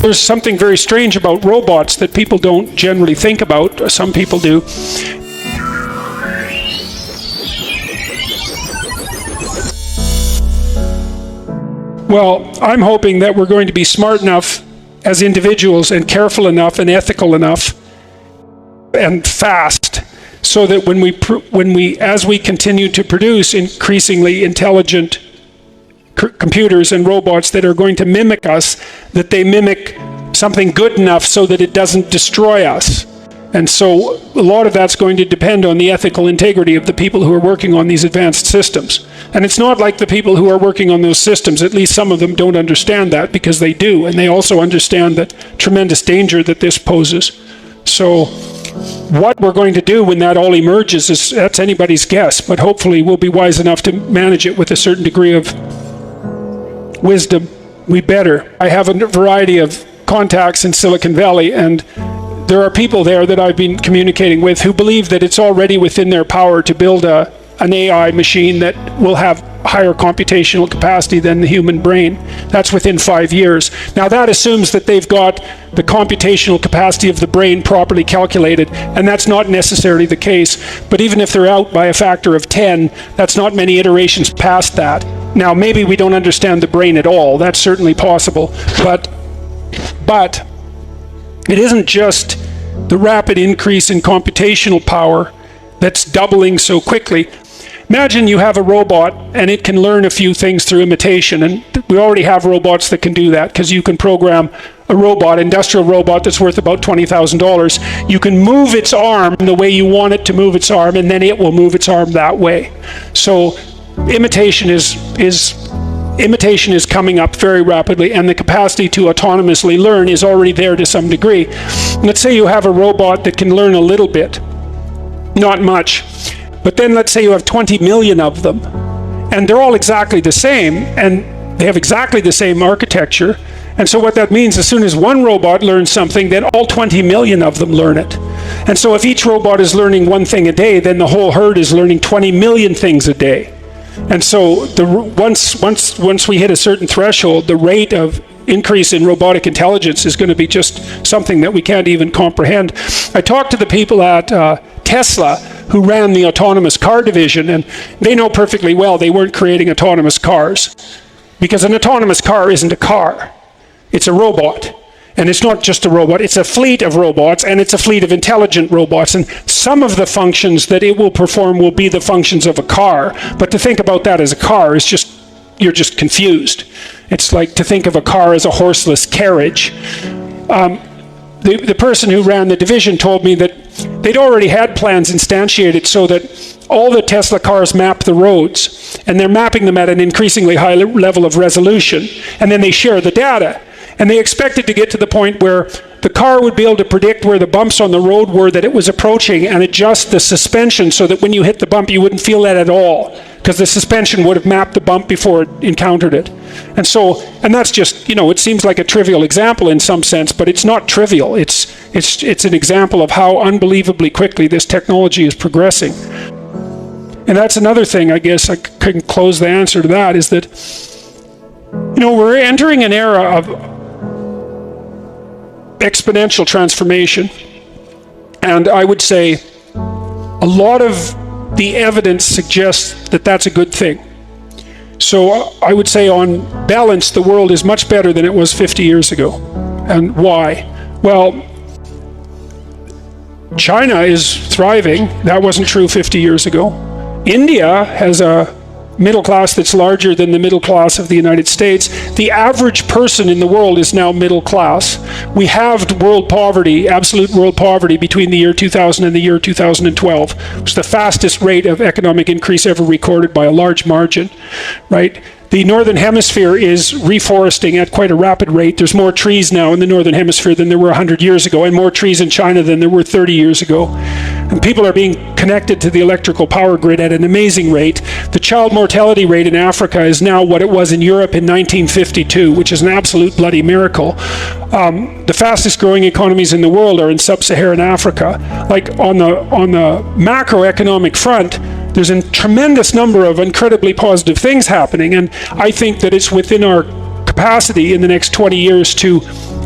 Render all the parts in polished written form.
There's something very strange about robots that people don't generally think about. Some people do. Well, I'm hoping that we're going to be smart enough as individuals and careful enough and ethical enough and fast so that as we continue to produce increasingly intelligent computers and robots that are going to mimic us, that they mimic something good enough so that it doesn't destroy us. And so a lot of that's going to depend on the ethical integrity of the people who are working on these advanced systems. And it's not like the people who are working on those systems, at least some of them don't understand that, because they do, and they also understand the tremendous danger that this poses. So what we're going to do when that all emerges that's anybody's guess, but hopefully we'll be wise enough to manage it with a certain degree of wisdom. We better. I have a variety of contacts in Silicon Valley, and there are people there that I've been communicating with who believe that it's already within their power to build an AI machine that will have higher computational capacity than the human brain. That's within 5 years. Now that assumes that they've got the computational capacity of the brain properly calculated, and that's not necessarily the case. But even if they're out by a factor of 10, that's not many iterations past that. Now maybe we don't understand the brain at all. That's certainly possible. But it isn't just the rapid increase in computational power that's doubling so quickly. Imagine you have a robot and it can learn a few things through imitation, and we already have robots that can do that, because you can program a robot, industrial robot that's worth about $20,000. You can move its arm the way you want it to move its arm, and then it will move its arm that way. So imitation is coming up very rapidly, and the capacity to autonomously learn is already there to some degree. Let's say you have a robot that can learn a little bit, not much. But then let's say you have 20 million of them, and they're all exactly the same, and they have exactly the same architecture. And so what that means, as soon as one robot learns something, then all 20 million of them learn it. And so if each robot is learning one thing a day, then the whole herd is learning 20 million things a day. And so once we hit a certain threshold, the rate of increase in robotic intelligence is going to be just something that we can't even comprehend. I talked to the people at Tesla who ran the autonomous car division, and they know perfectly well they weren't creating autonomous cars, because an autonomous car isn't a car. It's a robot. And it's not just a robot, it's a fleet of robots, and it's a fleet of intelligent robots. And some of the functions that it will perform will be the functions of a car. But to think about that as a car is just, you're just confused. It's like to think of a car as a horseless carriage. The person who ran the division told me that they'd already had plans instantiated so that all the Tesla cars map the roads, and they're mapping them at an increasingly high level of resolution, and then they share the data. And they expected to get to the point where the car would be able to predict where the bumps on the road were that it was approaching and adjust the suspension so that when you hit the bump, you wouldn't feel that at all, because the suspension would have mapped the bump before it encountered it. And that's just, it seems like a trivial example in some sense, but it's not trivial. It's an example of how unbelievably quickly this technology is progressing. And that's another thing, I guess I can close the answer to that, is that, we're entering an era of exponential transformation, and I would say a lot of the evidence suggests that that's a good thing. So I would say on balance the world is much better than it was 50 years ago. And why? Well, China is thriving. That wasn't true 50 years ago. India has a middle class that's larger than the middle class of the United States. The average person in the world is now middle class. We halved world poverty, absolute world poverty, between the year 2000 and the year 2012. It was the fastest rate of economic increase ever recorded by a large margin, right? The Northern Hemisphere is reforesting at quite a rapid rate. There's more trees now in the Northern Hemisphere than there were 100 years ago, and more trees in China than there were 30 years ago. And people are being connected to the electrical power grid at an amazing rate. The child mortality rate in Africa is now what it was in Europe in 1952, which is an absolute bloody miracle. The fastest growing economies in the world are in sub-Saharan Africa. Like on the macroeconomic front, there's a tremendous number of incredibly positive things happening, and I think that it's within our capacity in the next 20 years to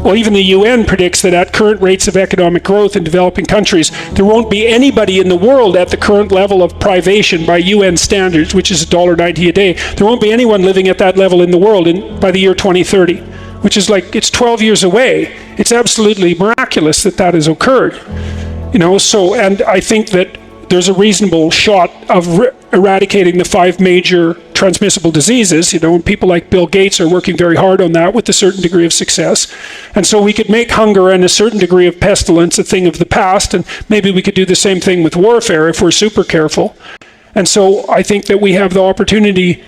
Well, even the UN predicts that at current rates of economic growth in developing countries, there won't be anybody in the world at the current level of privation by UN standards, which is $1.90 a day. There won't be anyone living at that level in the world by the year 2030, which is like, it's 12 years away. It's absolutely miraculous that that has occurred. So, and I think that there's a reasonable shot of eradicating the 5 major transmissible diseases, and people like Bill Gates are working very hard on that with a certain degree of success. And so we could make hunger and a certain degree of pestilence a thing of the past, and maybe we could do the same thing with warfare if we're super careful. And so I think that we have the opportunity,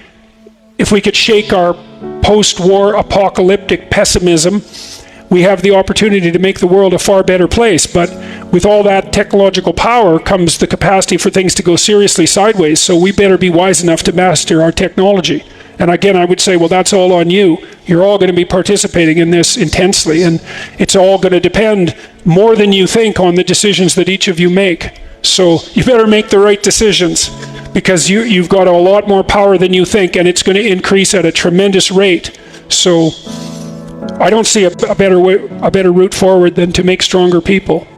if we could shake our post-war apocalyptic pessimism, we have the opportunity to make the world a far better place. But with all that technological power comes the capacity for things to go seriously sideways. So we better be wise enough to master our technology. And again, I would say, well, that's all on you. You're all going to be participating in this intensely. And it's all going to depend more than you think on the decisions that each of you make. So you better make the right decisions, because you've got a lot more power than you think, and it's going to increase at a tremendous rate. So I don't see a better route forward than to make stronger people.